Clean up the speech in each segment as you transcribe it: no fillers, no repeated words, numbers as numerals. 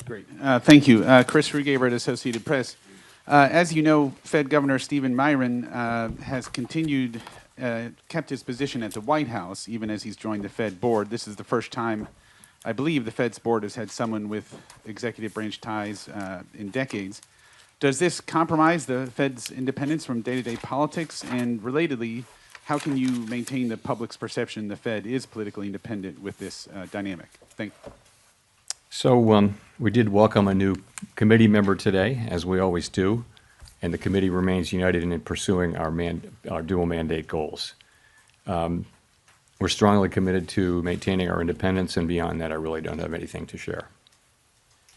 Great. Thank you. Chris Rugaber at Associated Press. As you know, Fed Governor Stephen Myron has kept his position at the White House, even as he's joined the Fed board. This is the first time, I believe, the Fed's board has had someone with executive branch ties in decades. Does this compromise the Fed's independence from day-to-day politics? And relatedly, how can you maintain the public's perception the Fed is politically independent with this dynamic? Thank you. So we did welcome a new committee member today, as we always do, and the committee remains united in pursuing our dual mandate goals. We're strongly committed to maintaining our independence, and beyond that, I really don't have anything to share.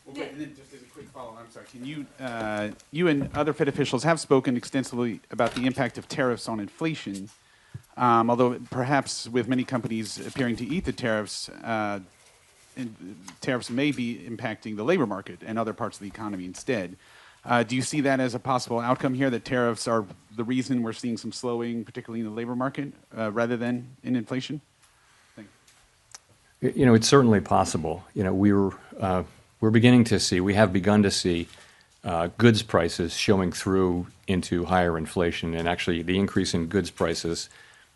Well, great. And then just as a quick follow-up, I'm sorry, can you and other Fed officials have spoken extensively about the impact of tariffs on inflation, although perhaps with many companies appearing to eat the tariffs, tariffs may be impacting the labor market and other parts of the economy instead. Do you see that as a possible outcome here, that tariffs are the reason we're seeing some slowing, particularly in the labor market, rather than in inflation? Thank you. You know, it's certainly possible. You know, we're beginning to see, we have begun to see goods prices showing through into higher inflation, and actually the increase in goods prices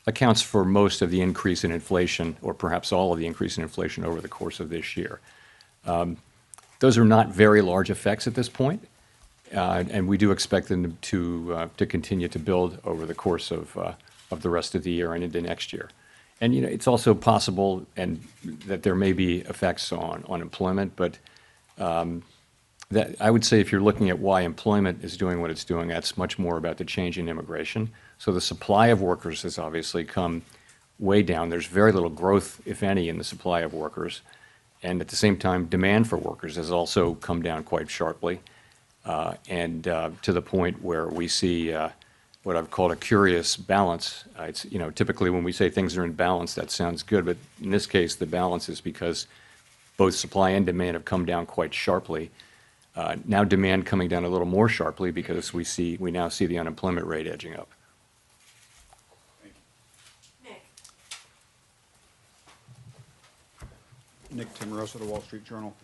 accounts for most of the increase in inflation, or perhaps all of the increase in inflation over the course of this year. Those are not very large effects at this point, and we do expect them to continue to build over the course of the rest of the year and into next year. And you know, it's also possible that there may be effects on employment, but that I would say if you're looking at why employment is doing what it's doing, that's much more about the change in immigration. So the supply of workers has obviously come way down. There's very little growth, if any, in the supply of workers. And at the same time, demand for workers has also come down quite sharply, and to the point where we see what I've called a curious balance. It's, you know, typically when we say things are in balance, that sounds good, but in this case, the balance is because both supply and demand have come down quite sharply. Now demand coming down a little more sharply because we now see the unemployment rate edging up. Nick Timmeros of the Wall Street Journal.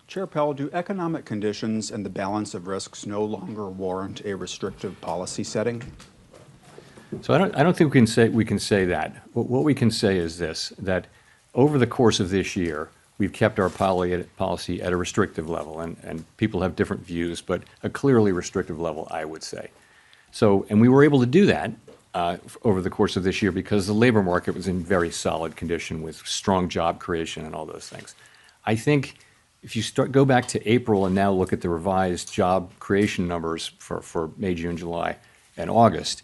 Chair Powell, do economic conditions and the balance of risks no longer warrant a restrictive policy setting? So I don't think we can say that. What we can say is this, that over the course of this year, we've kept our policy at a restrictive level, and people have different views, but a clearly restrictive level, I would say. So, and we were able to do that over the course of this year because the labor market was in very solid condition with strong job creation and all those things. I think if you go back to April and now look at the revised job creation numbers for May, June, July, and August,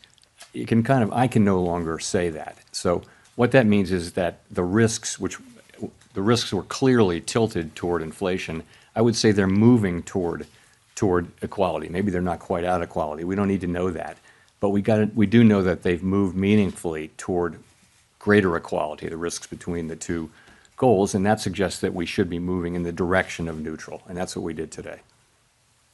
I can no longer say that. So what that means is that the risks were clearly tilted toward inflation. I would say they're moving toward equality. Maybe they're not quite out of equality. We don't need to know that. But we do know that they've moved meaningfully toward greater equality, the risks between the two goals, and that suggests that we should be moving in the direction of neutral, and that's what we did today.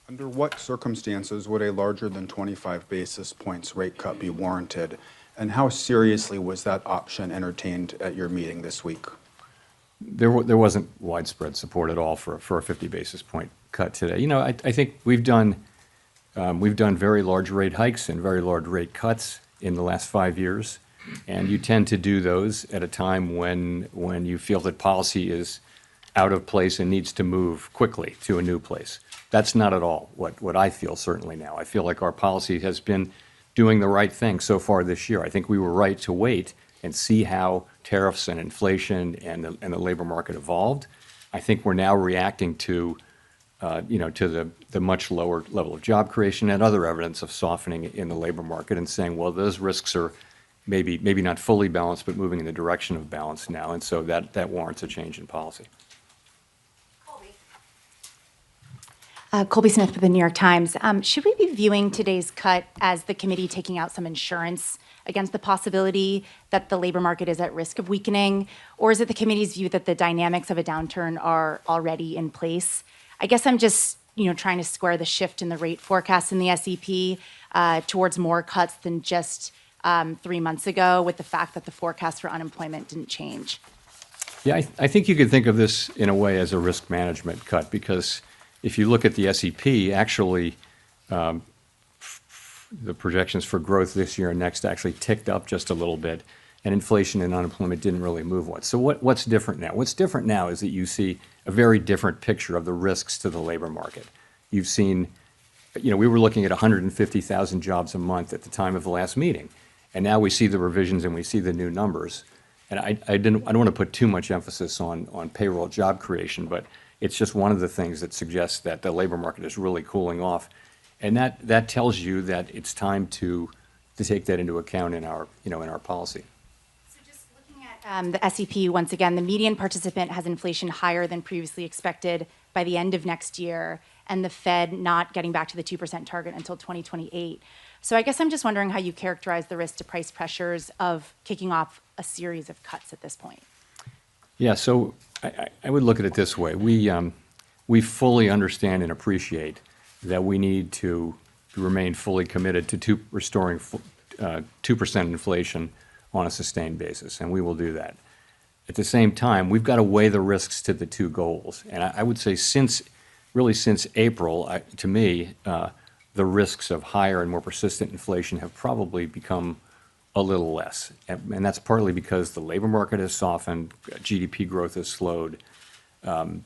Under what circumstances would a larger than 25 basis points rate cut be warranted, and how seriously was that option entertained at your meeting this week? There wasn't widespread support at all for a 50 basis point cut today. You know, I think we've done very large rate hikes and very large rate cuts in the last 5 years, and you tend to do those at a time when you feel that policy is out of place and needs to move quickly to a new place. That's not at all what I feel certainly now. I feel like our policy has been doing the right thing so far this year. I think we were right to wait and see how tariffs and inflation and the labor market evolved. I think we're now reacting to the much lower level of job creation and other evidence of softening in the labor market, and saying, well, those risks are maybe not fully balanced, but moving in the direction of balance now, and so that warrants a change in policy. Colby Smith with the New York Times. Should we be viewing today's cut as the committee taking out some insurance against the possibility that the labor market is at risk of weakening, or is it the committee's view that the dynamics of a downturn are already in place? I guess I'm just trying to square the shift in the rate forecast in the SEP towards more cuts than just 3 months ago, with the fact that the forecast for unemployment didn't change. Yeah, I think you could think of this in a way as a risk management cut, because if you look at the SEP, actually, the projections for growth this year and next actually ticked up just a little bit, and inflation and unemployment didn't really move much. So what's different now? What's different now is that you see a very different picture of the risks to the labor market. You've seen, we were looking at 150,000 jobs a month at the time of the last meeting, and now we see the revisions and we see the new numbers. And I don't want to put too much emphasis on payroll job creation, but it's just one of the things that suggests that the labor market is really cooling off. And that tells you that it's time to take that into account in our policy. So just looking at the SEP, once again, the median participant has inflation higher than previously expected by the end of next year, and the Fed not getting back to the 2% target until 2028. So I guess I'm just wondering how you characterize the risk to price pressures of kicking off a series of cuts at this point. Yeah, so I would look at it this way. We fully understand and appreciate that we need to remain fully committed to restoring 2% inflation on a sustained basis, and we will do that. At the same time, we've got to weigh the risks to the two goals. And I would say since April, to me, the risks of higher and more persistent inflation have probably become a little less. And that's partly because the labor market has softened, GDP growth has slowed. So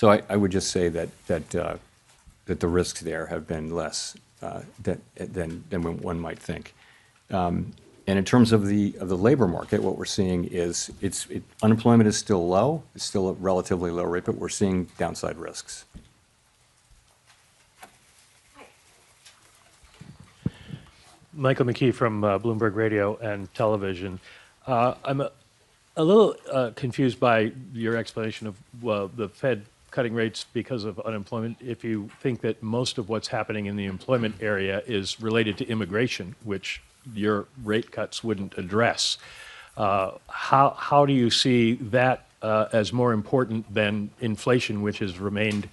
I would just say that the risks there have been less than one might think. And in terms of the labor market, what we're seeing is unemployment is still low. It's still a relatively low rate, but we're seeing downside risks. Michael McKee from Bloomberg Radio and Television. I'm a little confused by your explanation of the Fed cutting rates because of unemployment. If you think that most of what's happening in the employment area is related to immigration, which your rate cuts wouldn't address, how do you see that as more important than inflation, which has remained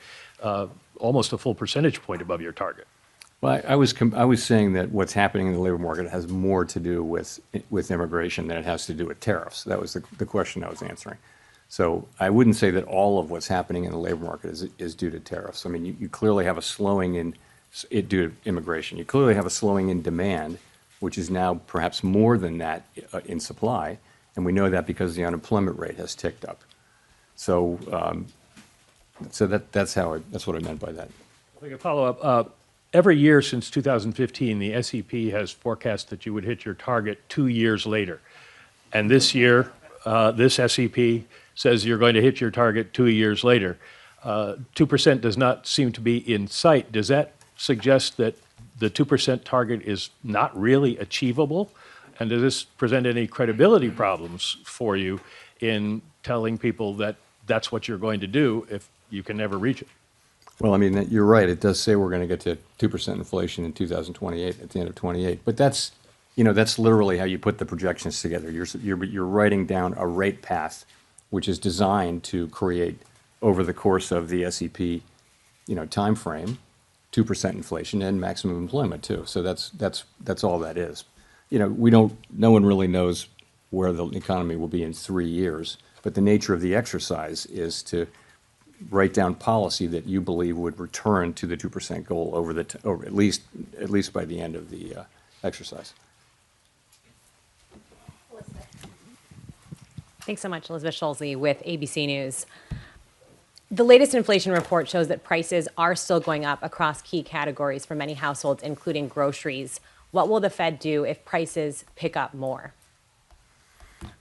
almost a full percentage point above your target? Well, I was saying that what's happening in the labor market has more to do with immigration than it has to do with tariffs. That was the question I was answering. So I wouldn't say that all of what's happening in the labor market is due to tariffs. I mean, you clearly have a slowing in it due to immigration. You clearly have a slowing in demand, which is now perhaps more than that in supply, and we know that because the unemployment rate has ticked up. So, that's what I meant by that. If I could follow up. Every year since 2015, the SEP has forecast that you would hit your target 2 years later. And this year, this SEP says you're going to hit your target 2 years later. 2% does not seem to be in sight. Does that suggest that the 2% target is not really achievable? And does this present any credibility problems for you in telling people that that's what you're going to do if you can never reach it? Well, I mean, you're right. It does say we're going to get to 2% inflation in 2028, at the end of 28. But that's literally how you put the projections together. You're writing down a rate path, which is designed to create, over the course of the SEP, time frame, 2% inflation and maximum employment too. So that's all that is. No one really knows where the economy will be in 3 years. But the nature of the exercise is to write down policy that you believe would return to the 2% goal over at least by the end of the exercise. Thanks so much, Elizabeth Schulze with ABC News. The latest inflation report shows that prices are still going up across key categories for many households, including groceries. What will the Fed do if prices pick up more?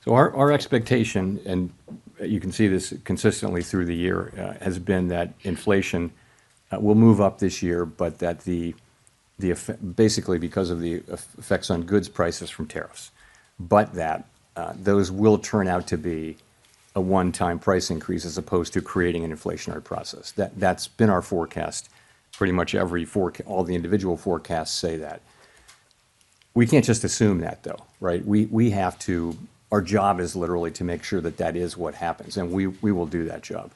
So our expectation, and you can see this consistently through the year, has been that inflation will move up this year, but that basically because of the effects on goods prices from tariffs, but that those will turn out to be a one-time price increase as opposed to creating an inflationary process. That's been our forecast. Pretty much all the individual forecasts say that. We can't just assume that, though, right? We have to. Our job is literally to make sure that is what happens, and we will do that job.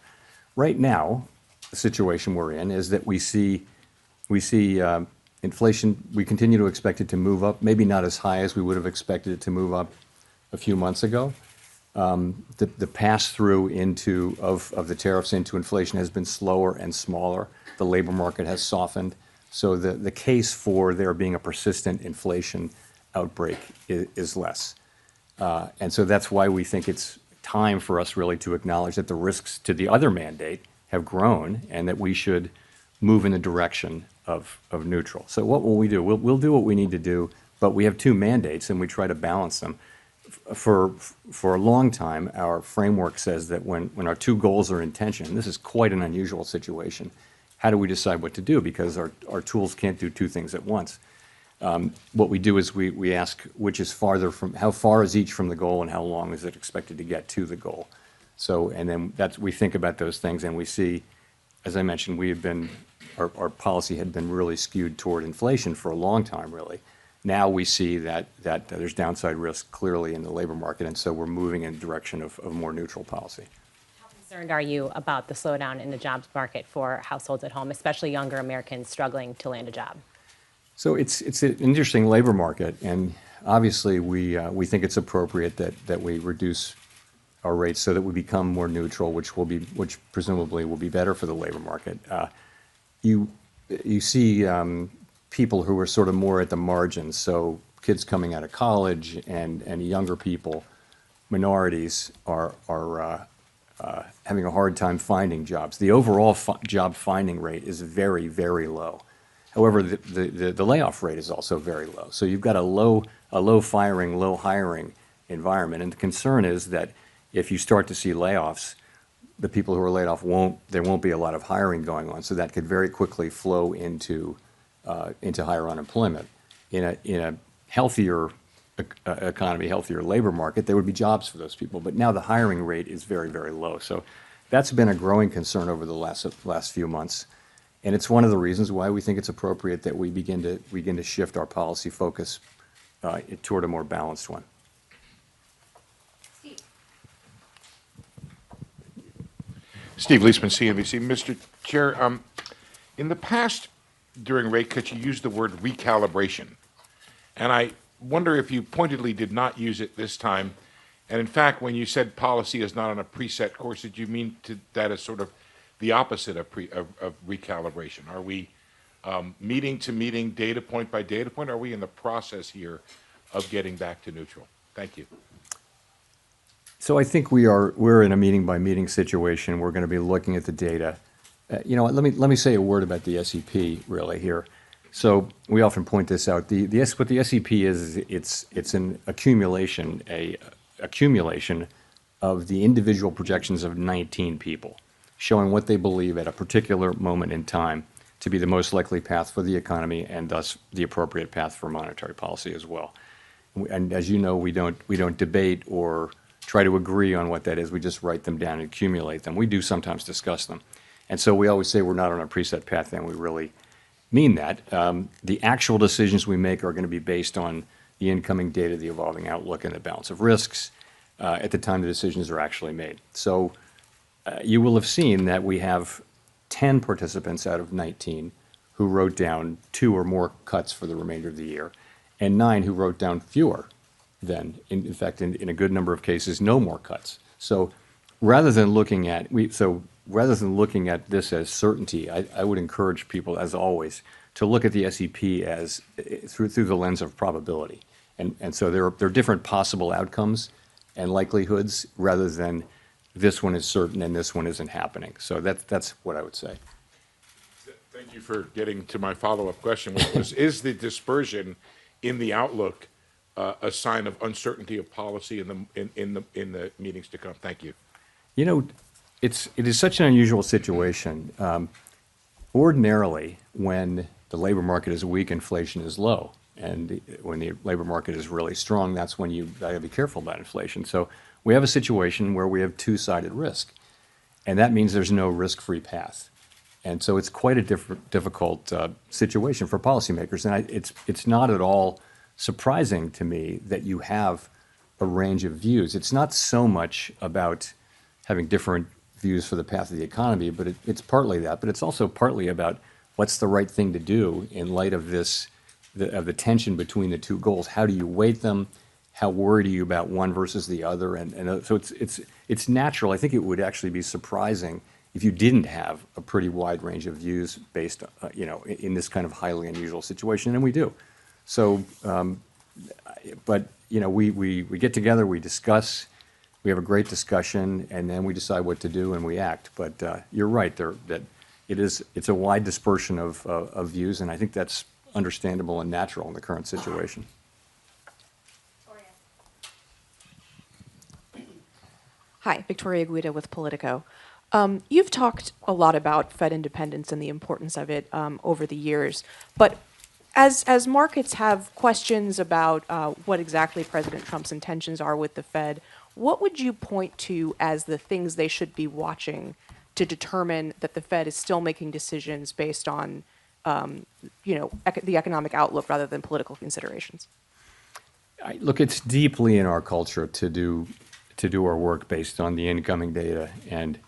Right now, the situation we're in is that we see inflation. We continue to expect it to move up, maybe not as high as we would have expected it to move up a few months ago, The pass-through of the tariffs into inflation has been slower and smaller. The labor market has softened. So the case for there being a persistent inflation outbreak is less. And so that's why we think it's time for us really to acknowledge that the risks to the other mandate have grown and that we should move in the direction of neutral. So what will we do? We'll do what we need to do, but we have two mandates and we try to balance them. For a long time, our framework says that when our two goals are in tension, and this is quite an unusual situation, how do we decide what to do? Because our tools can't do two things at once. What we do is we ask which is farther from, how far is each from the goal and how long is it expected to get to the goal? So, and then we think about those things and we see, as I mentioned, our policy had been really skewed toward inflation for a long time, really. Now we see that there's downside risk clearly in the labor market, and so we're moving in the direction of more neutral policy. How concerned are you about the slowdown in the jobs market for households at home, especially younger Americans struggling to land a job? So it's an interesting labor market, and obviously we think it's appropriate that we reduce our rates so that we become more neutral, which presumably will be better for the labor market. You see people who are sort of more at the margins, so kids coming out of college and younger people, minorities are having a hard time finding jobs. The overall job finding rate is very, very low. However, the layoff rate is also very low. So you've got a low firing, low hiring environment, and the concern is that if you start to see layoffs, the people who are laid off there won't be a lot of hiring going on. So that could very quickly flow into higher unemployment. In a healthier economy, healthier labor market, there would be jobs for those people. But now the hiring rate is very, very low. So that's been a growing concern over the last few months. And it's one of the reasons why we think it's appropriate that we begin to shift our policy focus toward a more balanced one. Steve Leisman, CNBC. Mr. Chair, in the past, during rate cuts, you used the word recalibration. And I wonder if you pointedly did not use it this time. And in fact, when you said policy is not on a preset course, did you mean that as sort of the opposite of recalibration? Are we meeting to meeting, data point by data point? Are we in the process here of getting back to neutral? Thank you. So I think we're in a meeting by meeting situation. We're going to be looking at the data. You know what, let me say a word about the SEP really here. So we often point this out. What the SEP is it's an accumulation of the individual projections of 19 people, showing what they believe at a particular moment in time to be the most likely path for the economy and thus the appropriate path for monetary policy as well. And as you know, we don't debate or try to agree on what that is. We just write them down and accumulate them. We do sometimes discuss them. And so we always say we're not on a preset path, and we really mean that. The actual decisions we make are going to be based on the incoming data, the evolving outlook, and the balance of risks at the time the decisions are actually made. So you will have seen that we have 10 participants out of 19 who wrote down 2 or more cuts for the remainder of the year, and 9 who wrote down fewer than, in fact, in a good number of cases, no more cuts. So rather than looking at this as certainty, I would encourage people, as always, to look at the SEP as through the lens of probability. And so there are different possible outcomes and likelihoods rather than this one is certain and this one isn't happening. So that's what I would say. Thank you for getting to my follow-up question, which was, is the dispersion in the outlook a sign of uncertainty of policy in the meetings to come? Thank you. You know, it is such an unusual situation. Ordinarily, when the labor market is weak, inflation is low. And when the labor market is really strong, that's when you got to be careful about inflation. So we have a situation where we have two-sided risk. And that means there's no risk-free path. And so it's quite a difficult situation for policymakers. And it's not at all surprising to me that you have a range of views. It's not so much about having different views for the path of the economy, but it's partly that. But it's also partly about what's the right thing to do in light of the tension between the two goals. How do you weight them? how worried are you about one versus the other, and so it's natural. I think it would actually be surprising if you didn't have a pretty wide range of views based, in this kind of highly unusual situation, and we do. So, but we get together, we discuss, we have a great discussion, and then we decide what to do and we act. But you're right that it's a wide dispersion of views, and I think that's understandable and natural in the current situation. Hi, Victoria Guida with Politico. You've talked a lot about Fed independence and the importance of it over the years, but as markets have questions about what exactly President Trump's intentions are with the Fed, what would you point to as the things they should be watching to determine that the Fed is still making decisions based on, the economic outlook rather than political considerations? Look, it's deeply in our culture to do our work based on the incoming data and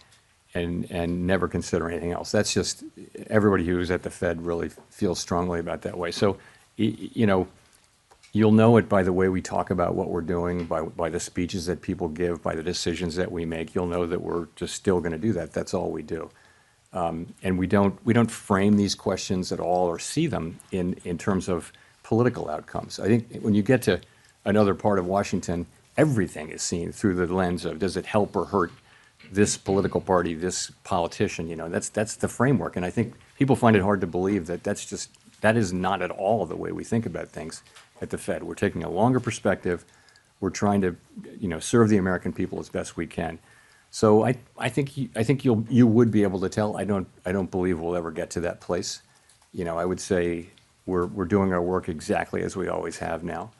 never consider anything else. That's just, everybody who's at the Fed really feels strongly about that way. So, you'll know it by the way we talk about what we're doing, by the speeches that people give, by the decisions that we make. You'll know that we're just still going to do that. That's all we do. And we don't frame these questions at all or see them in terms of political outcomes. I think when you get to another part of Washington, everything is seen through the lens of, does it help or hurt this political party, this politician? That's the framework. And I think people find it hard to believe that that is not at all the way we think about things at the Fed. We're taking a longer perspective. We're trying to, serve the American people as best we can. So I think you would be able to tell. I don't believe we'll ever get to that place. I would say we're doing our work exactly as we always have now,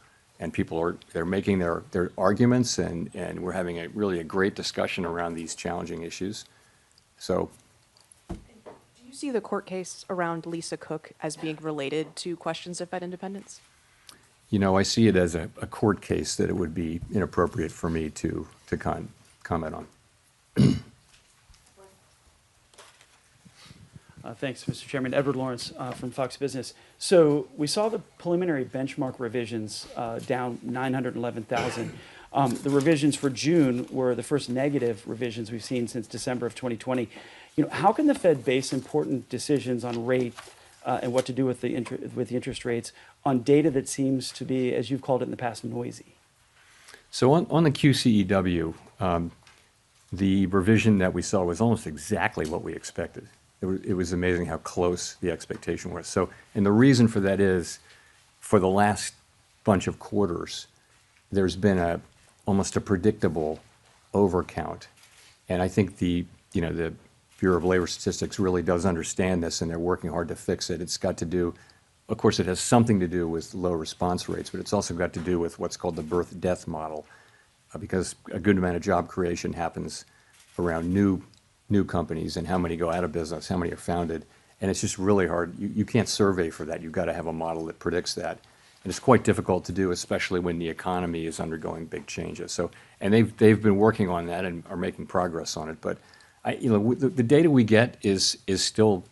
and people they're making their arguments, and we're having really a great discussion around these challenging issues. So, Do you see the court case around Lisa Cook as being related to questions of Fed independence? I see it as a court case that it would be inappropriate for me to comment on. Thanks, Mr. Chairman. Edward Lawrence from Fox Business. So we saw the preliminary benchmark revisions down 911,000. The revisions for June were the first negative revisions we've seen since December of 2020. How can the Fed base important decisions on rate and what to do with the interest rates on data that seems to be, as you've called it in the past, noisy? So on the QCEW, the revision that we saw was almost exactly what we expected. It was amazing how close the expectation was. So, and the reason for that is, for the last bunch of quarters, there's been almost a predictable overcount, and I think the Bureau of Labor Statistics really does understand this, and they're working hard to fix it. It's got to do, of course, it has something to do with low response rates, but it's also got to do with what's called the birth-death model, because a good amount of job creation happens around new companies, and how many go out of business, how many are founded, and it's just really hard. You can't survey for that. You've got to have a model that predicts that, and it's quite difficult to do, especially when the economy is undergoing big changes. So, and they've been working on that and are making progress on it. But the data we get is still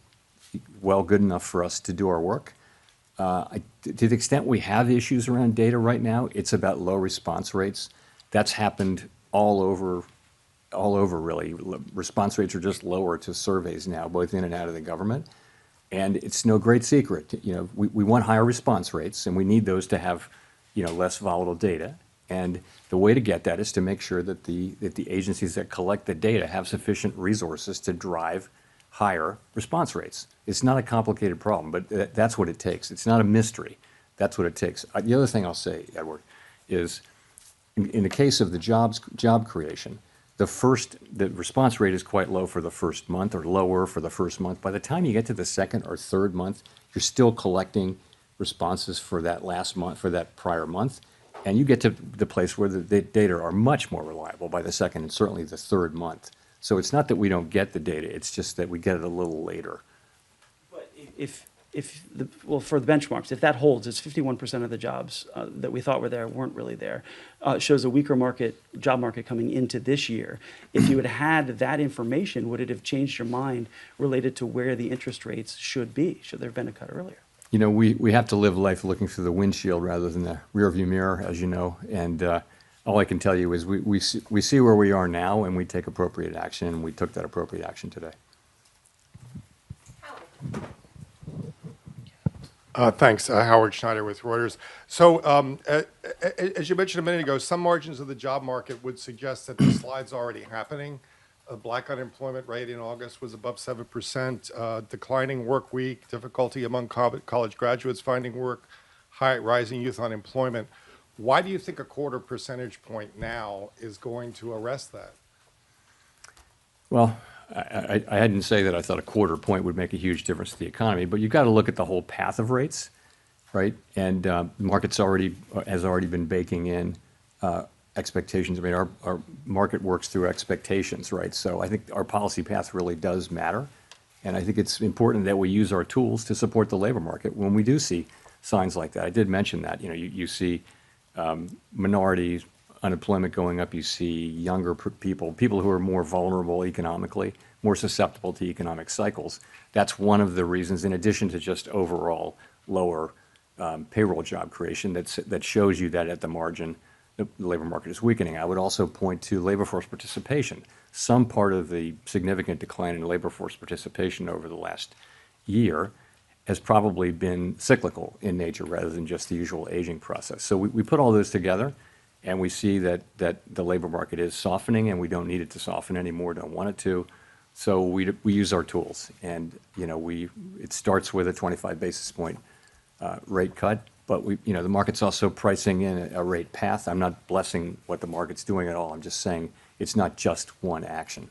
good enough for us to do our work. To the extent we have issues around data right now, it's about low response rates. That's happened all over really. Response rates are just lower to surveys now, both in and out of the government. And it's no great secret. We want higher response rates, and we need those to have, less volatile data. And the way to get that is to make sure that the agencies that collect the data have sufficient resources to drive higher response rates. It's not a complicated problem, but that's what it takes. It's not a mystery. That's what it takes. The other thing I'll say, Edward, is in the case of the job creation, the response rate is quite low for the first month, or lower for the first month. By the time you get to the second or third month, you're still collecting responses for that last month, for that prior month, and you get to the place where the data are much more reliable by the second and certainly the third month. So it's not that we don't get the data, it's just that we get it a little later. But for the benchmarks, if that holds, it's 51% of the jobs that we thought were there weren't really there. It shows a weaker job market coming into this year. If you had that information, would it have changed your mind related to where the interest rates should be? Should there have been a cut earlier? we have to live life looking through the windshield rather than the rearview mirror, as you know. And all I can tell you is we see where we are now, and we take appropriate action, and we took that appropriate action today. Thanks. Howard Schneider with Reuters. So, as you mentioned a minute ago, some margins of the job market would suggest that the slide's already happening. Black unemployment rate in August was above 7%, declining work week, difficulty among college graduates finding work, rising youth unemployment. Why do you think a quarter percentage point now is going to arrest that? Well, I didn't say that I thought a quarter point would make a huge difference to the economy, but you've got to look at the whole path of rates, right? And the market's has already been baking in expectations. I mean, our market works through expectations, right? So I think our policy path really does matter. And I think it's important that we use our tools to support the labor market when we do see signs like that. I did mention that, you see minorities, unemployment going up, you see younger people who are more vulnerable economically, more susceptible to economic cycles. That's one of the reasons, in addition to just overall lower payroll job creation, that shows you that at the margin, the labor market is weakening. I would also point to labor force participation. Some part of the significant decline in labor force participation over the last year has probably been cyclical in nature rather than just the usual aging process. So we put all those together, and we see that the labor market is softening, and we don't need it to soften anymore, don't want it to. So we use our tools, and it starts with a 25 basis point rate cut, but the market's also pricing in a rate path. I'm not blessing what the market's doing at all. I'm just saying it's not just one action.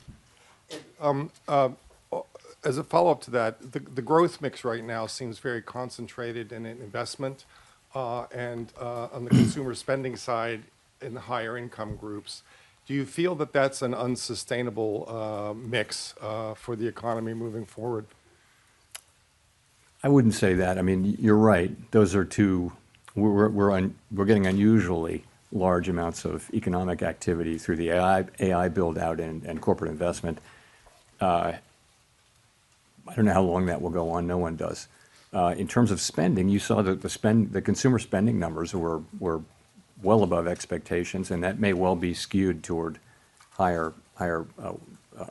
As a follow-up to that, the growth mix right now seems very concentrated in investment and on the consumer spending side in the higher income groups. Do you feel that that's an unsustainable mix for the economy moving forward? I wouldn't say that. I mean, you're right. Those are two. We're getting unusually large amounts of economic activity through the AI build out and corporate investment. I don't know how long that will go on. No one does. In terms of spending, you saw that the consumer spending numbers were well above expectations, and that may well be skewed toward higher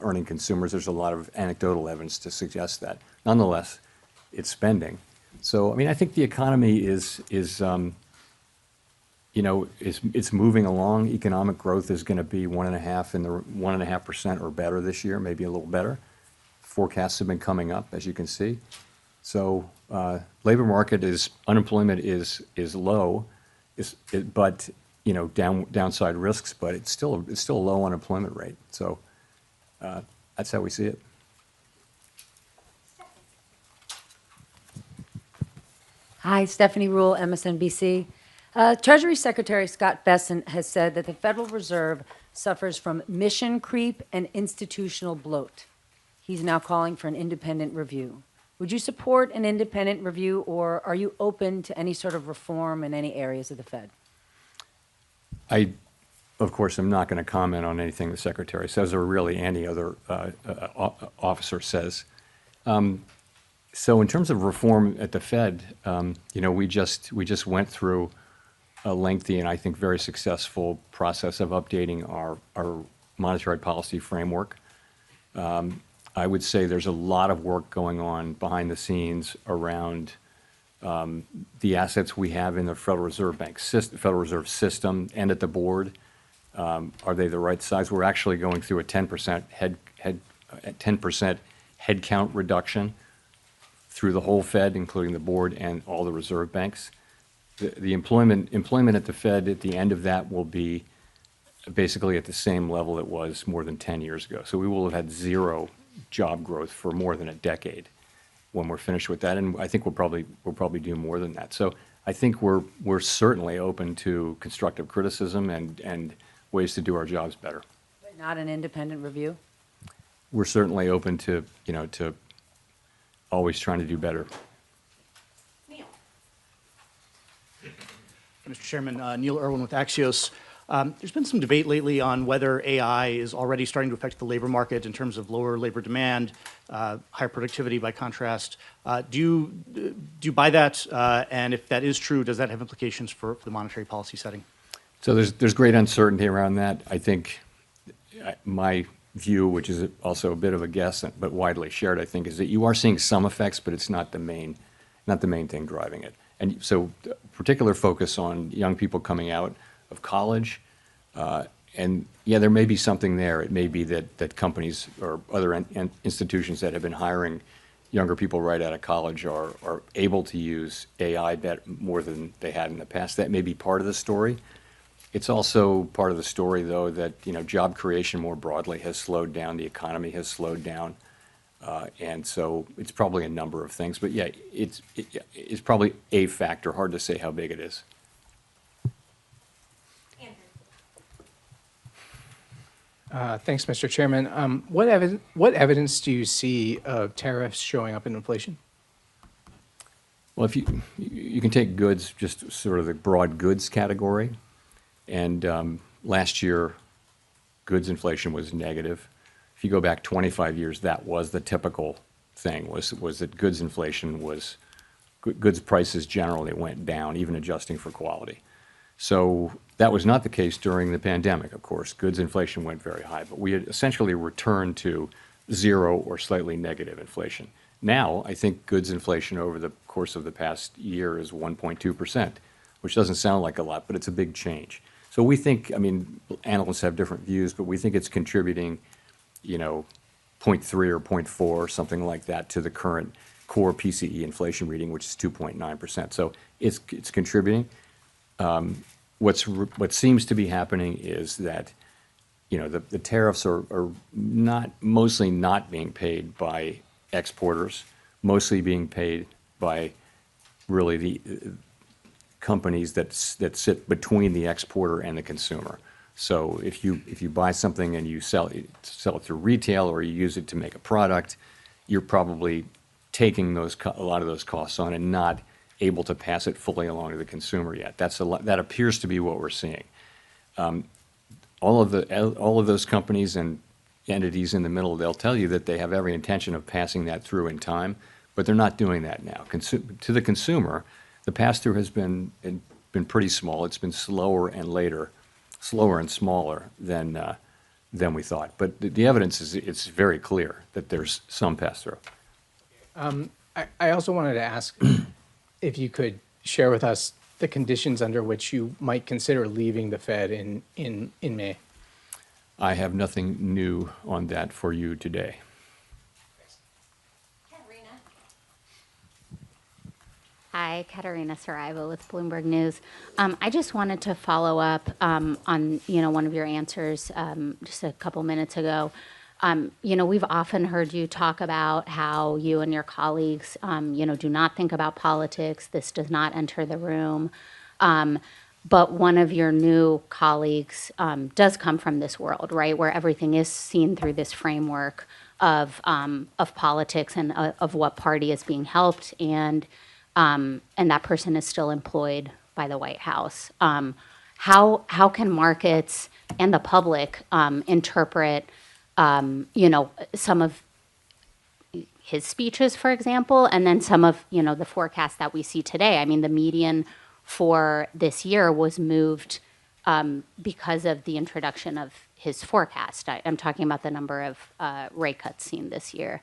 earning consumers. There's a lot of anecdotal evidence to suggest that. Nonetheless, it's spending. So, I mean, I think the economy is moving along. Economic growth is going to be 1.5% or better this year, maybe a little better. Forecasts have been coming up, as you can see. So, labor market unemployment is low, but downside risks, but it's still a low unemployment rate. So, that's how we see it. Hi, Stephanie Rule, MSNBC. Treasury Secretary Scott Bessent has said that the Federal Reserve suffers from mission creep and institutional bloat. He's now calling for an independent review. Would you support an independent review, or are you open to any sort of reform in any areas of the Fed? I, of course, am not going to comment on anything the Secretary says or really any other officer says. So in terms of reform at the Fed, we just went through a lengthy and I think very successful process of updating our monetary policy framework. I would say there's a lot of work going on behind the scenes around the assets we have in the Federal Reserve System and at the board. Are they the right size? We're actually going through a 10% headcount reduction through the whole Fed, including the board and all the reserve banks. The employment at the Fed at the end of that will be basically at the same level it was more than 10 years ago. So we will have had zero job growth for more than a decade when we're finished with that, and I think we'll probably do more than that. So I think we're certainly open to constructive criticism and ways to do our jobs better. But not an independent review? We're certainly open to always trying to do better. Mr. Chairman, Neil Irwin with Axios. There's been some debate lately on whether AI is already starting to affect the labor market in terms of lower labor demand, higher productivity by contrast. Do you buy that? And if that is true, does that have implications for the monetary policy setting? So there's great uncertainty around that. I think my view, which is also a bit of a guess, but widely shared, I think, is that you are seeing some effects, but it's not the main thing driving it. And so particular focus on young people coming out of college. And yeah, there may be something there. It may be that companies or other institutions that have been hiring younger people right out of college are able to use AI more than they had in the past. That may be part of the story. It's also part of the story, though, that job creation more broadly has slowed down. The economy has slowed down, and so it's probably a number of things. But yeah, it's probably a factor. Hard to say how big it is. Thanks, Mr. Chairman. What evidence do you see of tariffs showing up in inflation? Well, if you can take goods, just sort of the broad goods category, and last year, goods inflation was negative. If you go back 25 years, that was the typical thing, was that goods inflation was, goods prices generally went down, even adjusting for quality. So that was not the case during the pandemic, of course. Goods inflation went very high, but we had essentially returned to zero or slightly negative inflation. Now, I think goods inflation over the course of the past year is 1.2%, which doesn't sound like a lot, but it's a big change. So we think, analysts have different views, but we think it's contributing, 0.3 or 0.4, something like that, to the current core PCE inflation reading, which is 2.9%. So it's contributing. What seems to be happening is that, the tariffs are mostly not being paid by exporters, mostly being paid by really the companies that sit between the exporter and the consumer. So if you buy something and you sell it through retail or you use it to make a product, you're probably taking a lot of those costs on and not able to pass it fully along to the consumer yet. That appears to be what we're seeing. All of those companies and entities in the middle, they'll tell you that they have every intention of passing that through in time, but they're not doing that now. To the consumer, the pass-through has been pretty small. It's been slower and smaller than we thought. But the evidence is it's very clear that there's some pass-through. I also wanted to ask if you could share with us the conditions under which you might consider leaving the Fed in May. I have nothing new on that for you today. Hi, Katerina Saraiva with Bloomberg News. I just wanted to follow up on one of your answers just a couple minutes ago. We've often heard you talk about how you and your colleagues, do not think about politics. This does not enter the room. But one of your new colleagues does come from this world, right, where everything is seen through this framework of politics and of what party is being helped, and that person is still employed by the White House. How can markets and the public interpret some of his speeches, for example, and then some of, the forecasts that we see today? I mean, the median for this year was moved because of the introduction of his forecast. I'm talking about the number of rate cuts seen this year.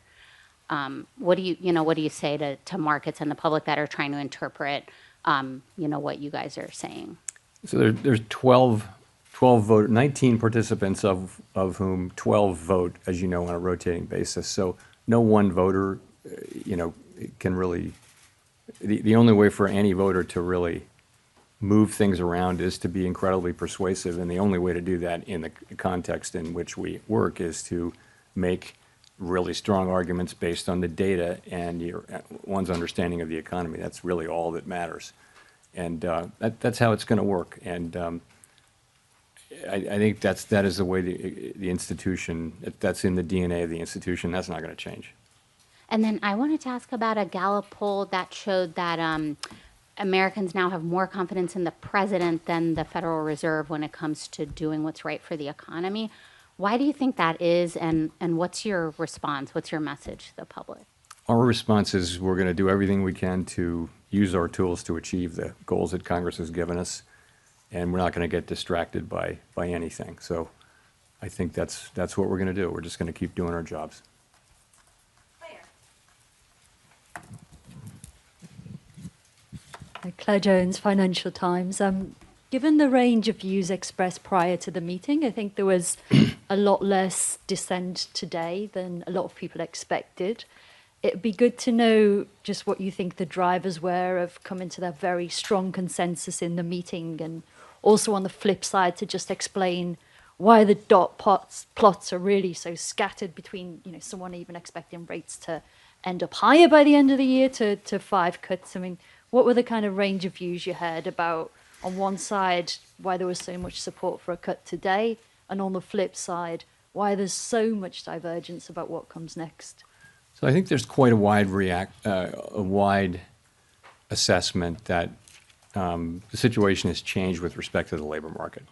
What do you say to markets and the public that are trying to interpret, what you guys are saying? So there's 12 vote, 19 participants of whom 12 vote, as you know, on a rotating basis. So no one voter, can really, the only way for any voter to really move things around is to be incredibly persuasive. And the only way to do that in the context in which we work is to make really strong arguments based on the data and one's understanding of the economy. That's really all that matters. And that's how it's going to work. And I think that is the way the institution, that's in the DNA of the institution. That's not going to change. And then I wanted to ask about a Gallup poll that showed that Americans now have more confidence in the president than the Federal Reserve when it comes to doing what's right for the economy. Why do you think that is, and what's your response? What's your message to the public? Our response is we're going to do everything we can to use our tools to achieve the goals that Congress has given us, and we're not going to get distracted by anything. So I think that's what we're going to do. We're just going to keep doing our jobs. Claire Jones, Financial Times. Given the range of views expressed prior to the meeting, I think there was a lot less dissent today than a lot of people expected. It'd be good to know just what you think the drivers were of coming to that very strong consensus in the meeting, and also on the flip side to just explain why the dot plots are really so scattered between, someone even expecting rates to end up higher by the end of the year to 5 cuts. I mean, what were the kind of range of views you heard about, on one side, why there was so much support for a cut today, and on the flip side, why there's so much divergence about what comes next? So I think there's quite a wide assessment that the situation has changed with respect to the labor market.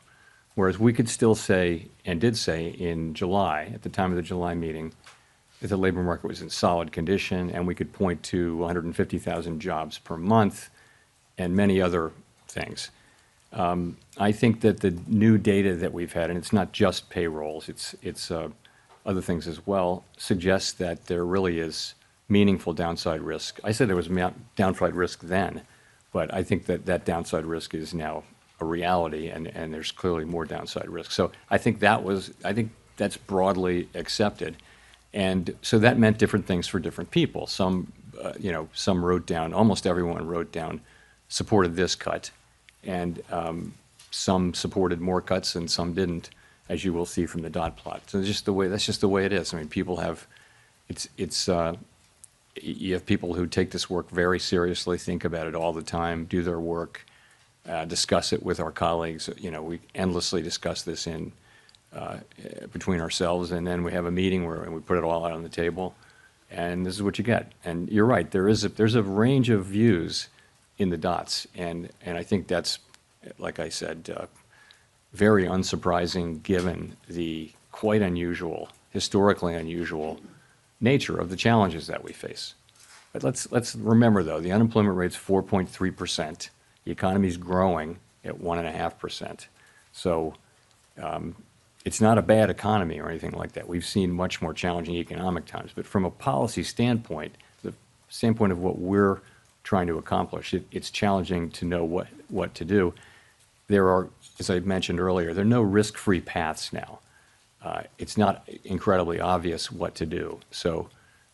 Whereas we could still say, and did say in July, at the time of the July meeting, that the labor market was in solid condition, and we could point to 150,000 jobs per month and many other things. I think that the new data that we've had, and it's not just payrolls, it's other things as well, suggests that there really is meaningful downside risk. I said there was downside risk then, but I think that downside risk is now a reality, and there's clearly more downside risk. So I think that's broadly accepted. And so that meant different things for different people. Some wrote down, almost everyone wrote down, supported this cut, and some supported more cuts and some didn't, as you will see from the dot plot. So that's just the way it is. I mean, people have, you have people who take this work very seriously, think about it all the time, do their work, discuss it with our colleagues. We endlessly discuss this between ourselves, and then we have a meeting where we put it all out on the table, and this is what you get. And you're right, there's a range of views in the dots, and I think that's, like I said, very unsurprising given the quite unusual, historically unusual nature of the challenges that we face. But let's remember, though, the unemployment rate's 4.3%. The economy's growing at 1.5%. So it's not a bad economy or anything like that. We've seen much more challenging economic times. But from a policy standpoint, the standpoint of what we're trying to accomplish, it's challenging to know what to do. There are, as I mentioned earlier, there are no risk-free paths now. It's not incredibly obvious what to do. So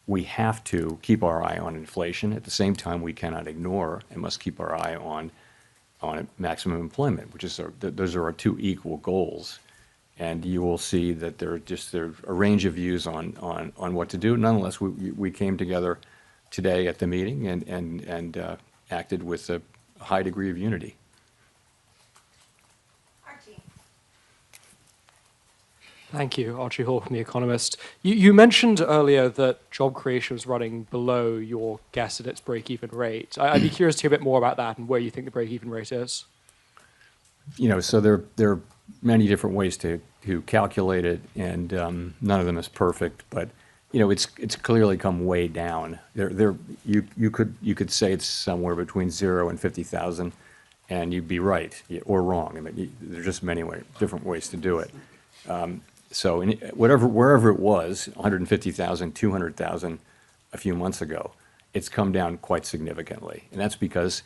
we have to keep our eye on inflation. At the same time, we cannot ignore and must keep our eye on maximum employment, which is those are our two equal goals. And you will see that there's a range of views on what to do. Nonetheless, we came together today at the meeting and acted with a high degree of unity. Thank you. Archie Hall from The Economist. You mentioned earlier that job creation was running below your guess at its break-even rate. I'd be curious to hear a bit more about that and where you think the break-even rate is. So there are many different ways to calculate it, and none of them is perfect. But it's clearly come way down. You could say it's somewhere between 0 and 50,000, and you'd be right or wrong. I mean, there's just many different ways to do it. So wherever it was, 150,000, 200,000 a few months ago, it's come down quite significantly. And that's because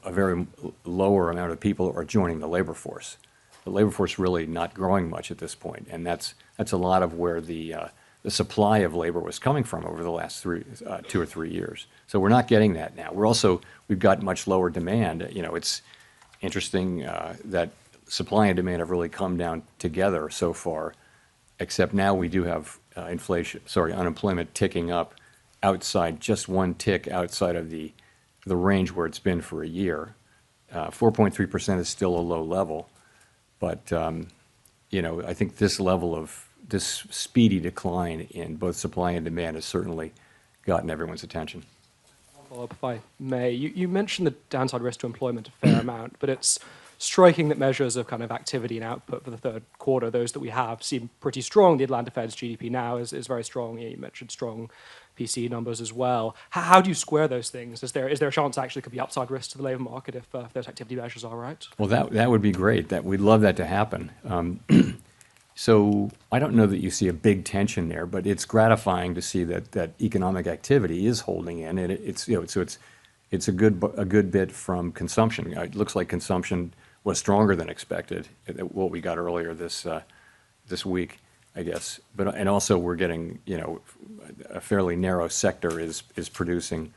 a very lower amount of people are joining the labor force. The labor force really not growing much at this point. And that's a lot of where the supply of labor was coming from over the last 2 or 3 years. So we're not getting that now. We've got much lower demand. It's interesting that supply and demand have really come down together so far, except now we do have unemployment ticking up just one tick outside of the range where it's been for a year. 4.3% is still a low level, but I think this speedy decline in both supply and demand has certainly gotten everyone's attention. follow-up, if I may. You mentioned the downside risk to employment a fair amount, but it's striking that measures of kind of activity and output for the third quarter, those that we have, seem pretty strong. The Atlanta Fed's GDP now is very strong. You mentioned strong PC numbers as well. How do you square those things? Is there a chance actually could be upside risk to the labor market if those activity measures are right? Well, that would be great. We'd love that to happen. So I don't know that you see a big tension there, but it's gratifying to see that economic activity is holding in, and it's a good bit from consumption. It looks like consumption was stronger than expected. What we got earlier this week, I guess. And also we're getting a fairly narrow sector is producing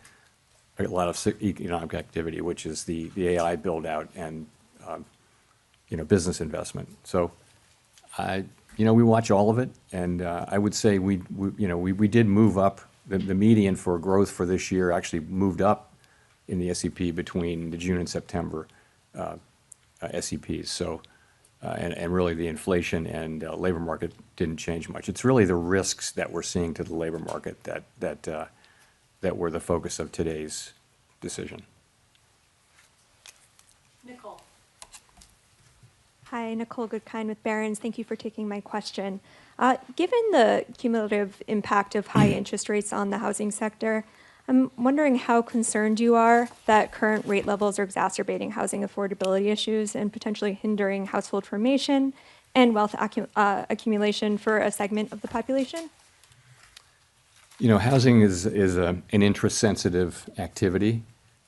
a lot of economic activity, which is the AI build out and business investment. So we watch all of it, and I would say we did move up. The median for growth for this year actually moved up in the SEP between the June and September SEPs. So, and really the inflation and labor market didn't change much. It's really the risks that we're seeing to the labor market that were the focus of today's decision. Nicole. Hi, Nicole Goodkind with Barron's. Thank you for taking my question. Given the cumulative impact of high interest rates on the housing sector, I'm wondering how concerned you are that current rate levels are exacerbating housing affordability issues and potentially hindering household formation and wealth accumulation for a segment of the population? Housing is an interest-sensitive activity,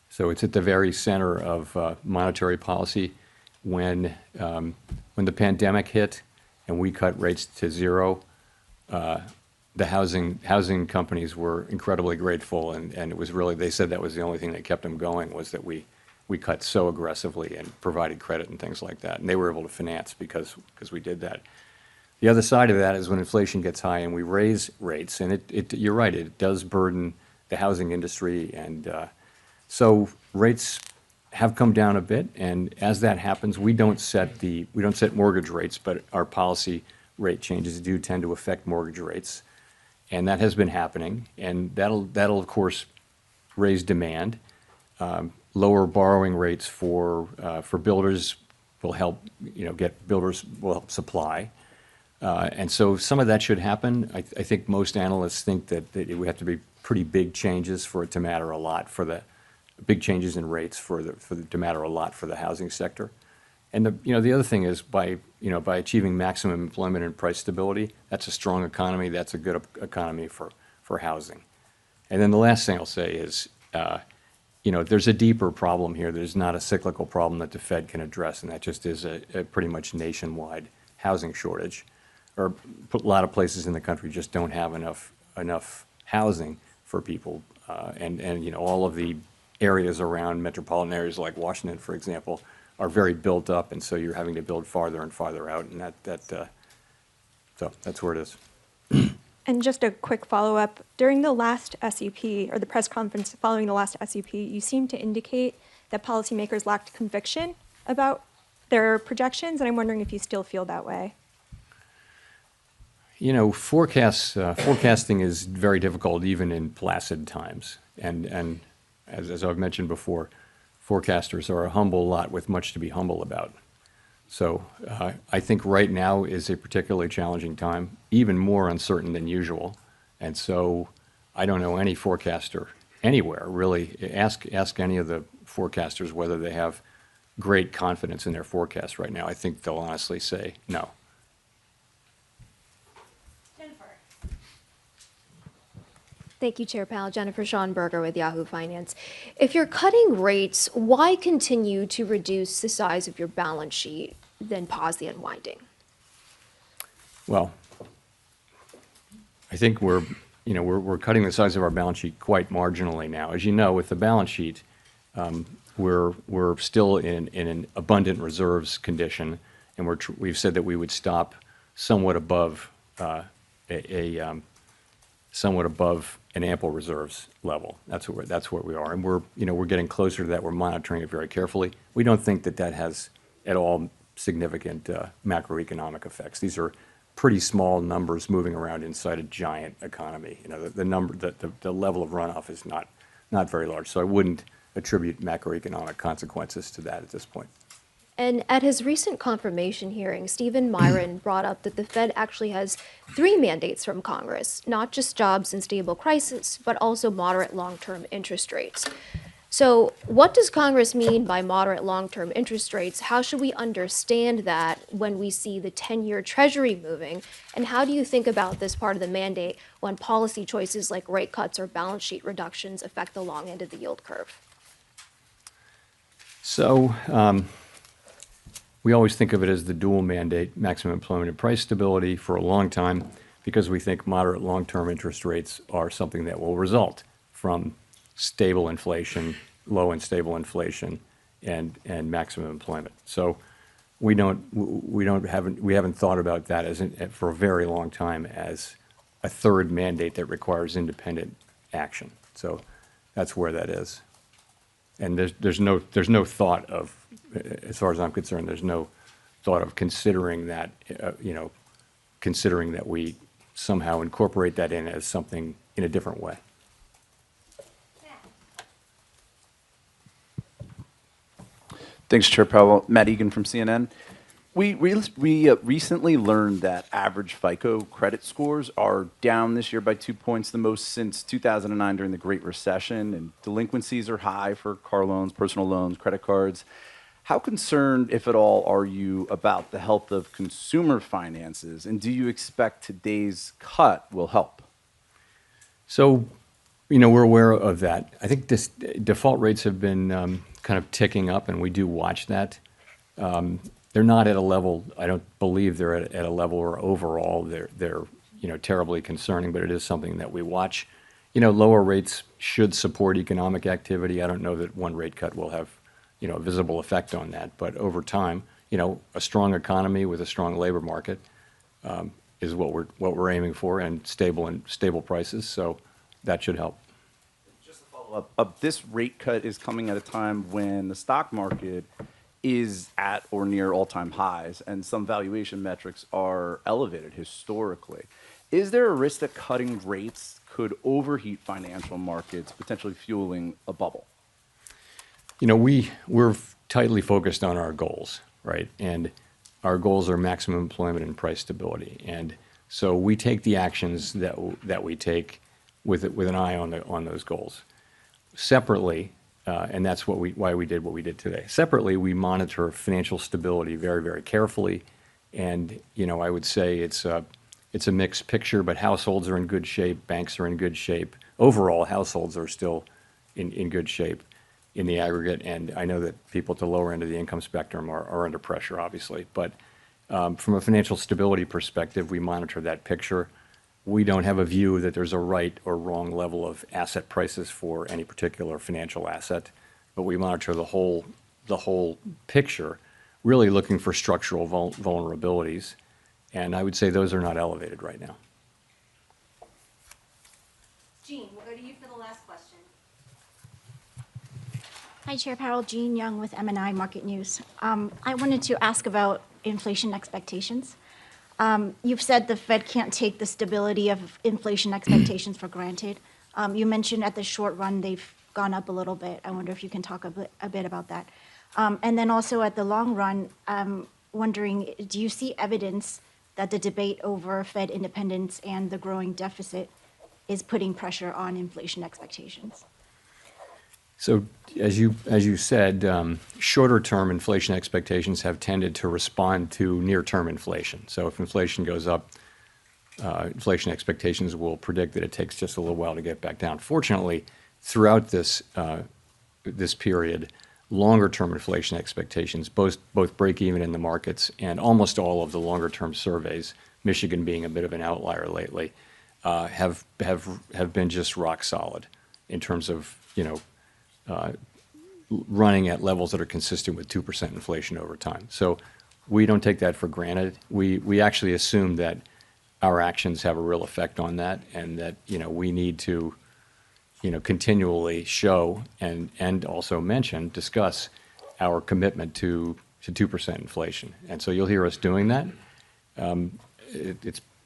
so it's at the very center of monetary policy. When the pandemic hit and we cut rates to zero, the housing companies were incredibly grateful, and it was really, they said that was the only thing that kept them going, was that we cut so aggressively and provided credit and things like that, and they were able to finance because we did that. The other side of that is when inflation gets high and we raise rates, and you're right, it does burden the housing industry, and so rates have come down a bit, and as that happens, we don't set mortgage rates, but our policy rate changes do tend to affect mortgage rates, and that has been happening, and that'll of course raise demand. Lower borrowing rates for builders will help will help supply, and so some of that should happen. I think most analysts think that it would have to be pretty big changes for it to matter a lot big changes in rates to matter a lot for the housing sector. And the other thing is by achieving maximum employment and price stability, that's a strong economy. That's a good economy for housing. And then the last thing I'll say is, there's a deeper problem here. There's not a cyclical problem that the Fed can address, and that just is a pretty much nationwide housing shortage. Or a lot of places in the country just don't have enough housing for people, and all of the areas around metropolitan areas like Washington, for example, are very built up, and so you're having to build farther and farther out, and so that's where it is. And just a quick follow-up. During the last SEP, or the press conference following the last SEP, you seemed to indicate that policymakers lacked conviction about their projections, and I'm wondering if you still feel that way. Forecasting is very difficult even in placid times, and as I've mentioned before, forecasters are a humble lot with much to be humble about. So I think right now is a particularly challenging time, even more uncertain than usual. And so I don't know any forecaster anywhere, really. Ask any of the forecasters whether they have great confidence in their forecast right now. I think they'll honestly say no. Thank you, Chair Powell. Jennifer Schonberger with Yahoo Finance. If you're cutting rates, why continue to reduce the size of your balance sheet, then pause the unwinding? Well, I think we're cutting the size of our balance sheet quite marginally now. As you know, with the balance sheet, we're still in an abundant reserves condition, and we've said that we would stop somewhat above an ample reserves level. That's where we are, and we're getting closer to that. We're monitoring it very carefully. We don't think that has at all significant macroeconomic effects. These are pretty small numbers moving around inside a giant economy. The level of runoff is not not very large. So I wouldn't attribute macroeconomic consequences to that at this point. And at his recent confirmation hearing, Stephen Myron brought up that the Fed actually has 3 mandates from Congress, not just jobs and stable prices, but also moderate long-term interest rates. So what does Congress mean by moderate long-term interest rates? How should we understand that when we see the 10-year Treasury moving? And how do you think about this part of the mandate when policy choices like rate cuts or balance sheet reductions affect the long end of the yield curve? So we always think of it as the dual mandate, maximum employment and price stability, for a long time, because we think moderate long-term interest rates are something that will result from stable inflation, low and stable inflation, and maximum employment. So we haven't thought about that for a very long time as a third mandate that requires independent action. So that's where that is. And there's no thought of, as far as I'm concerned, there's no thought of considering that, considering that we somehow incorporate that in as something in a different way. Thanks, Chair Powell. Matt Egan from CNN. We recently learned that average FICO credit scores are down this year by 2 points, the most since 2009 during the Great Recession, and delinquencies are high for car loans, personal loans, credit cards. How concerned, if at all, are you about the health of consumer finances, and do you expect today's cut will help? So, we're aware of that. I think default rates have been kind of ticking up, and we do watch that. They're not at a level, I don't believe they're at a level where overall they're terribly concerning, but it is something that we watch. Lower rates should support economic activity. I don't know that one rate cut will have, a visible effect on that, but over time, a strong economy with a strong labor market is what we're aiming for, and stable prices, so that should help. Just to follow up, this rate cut is coming at a time when the stock market is at or near all-time highs, and some valuation metrics are elevated historically. Is there a risk that cutting rates could overheat financial markets, potentially fueling a bubble? We're tightly focused on our goals, right? And our goals are maximum employment and price stability. And so we take the actions that we take with an eye on those goals. Separately, and that's why we did what we did today. Separately, we monitor financial stability very, very carefully. And, I would say it's a mixed picture, but households are in good shape, banks are in good shape. Overall, households are still in good shape in the aggregate. And I know that people at the lower end of the income spectrum are under pressure, obviously. But from a financial stability perspective, we monitor that picture. We don't have a view that there's a right or wrong level of asset prices for any particular financial asset, but we monitor the whole picture, really looking for structural vulnerabilities, and I would say those are not elevated right now. Jean, we'll go to you for the last question. Hi, Chair Powell. Jean Young with MNI Market News. I wanted to ask about inflation expectations. You've said the Fed can't take the stability of inflation expectations for granted. You mentioned at the short run they've gone up a little bit. I wonder if you can talk a bit about that. And then also at the long run, wondering, do you see evidence that the debate over Fed independence and the growing deficit is putting pressure on inflation expectations? So as you said, shorter-term inflation expectations have tended to respond to near-term inflation. So if inflation goes up, inflation expectations will predict that it takes just a little while to get back down. Fortunately, throughout this period, longer-term inflation expectations, both break even in the markets, and almost all of the longer-term surveys, Michigan being a bit of an outlier lately, have been just rock solid in terms of running at levels that are consistent with 2% inflation over time. So we don't take that for granted. We actually assume that our actions have a real effect on that, and that we need to continually show and also discuss our commitment to 2% inflation. And so you'll hear us doing that.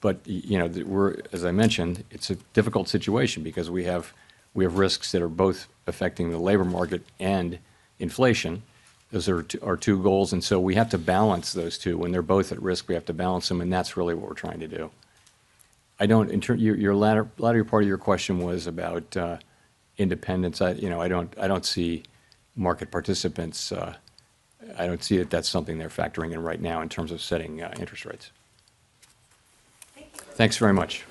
But we're, as I mentioned, it's a difficult situation because we have We have risks that are both affecting the labor market and inflation. Those are our two goals, and so we have to balance those two. When they're both at risk, we have to balance them, and that's really what we're trying to do. I don't. Your latter part of your question was about independence. I don't see market participants. I don't see that that's something they're factoring in right now in terms of setting interest rates. Thanks very much.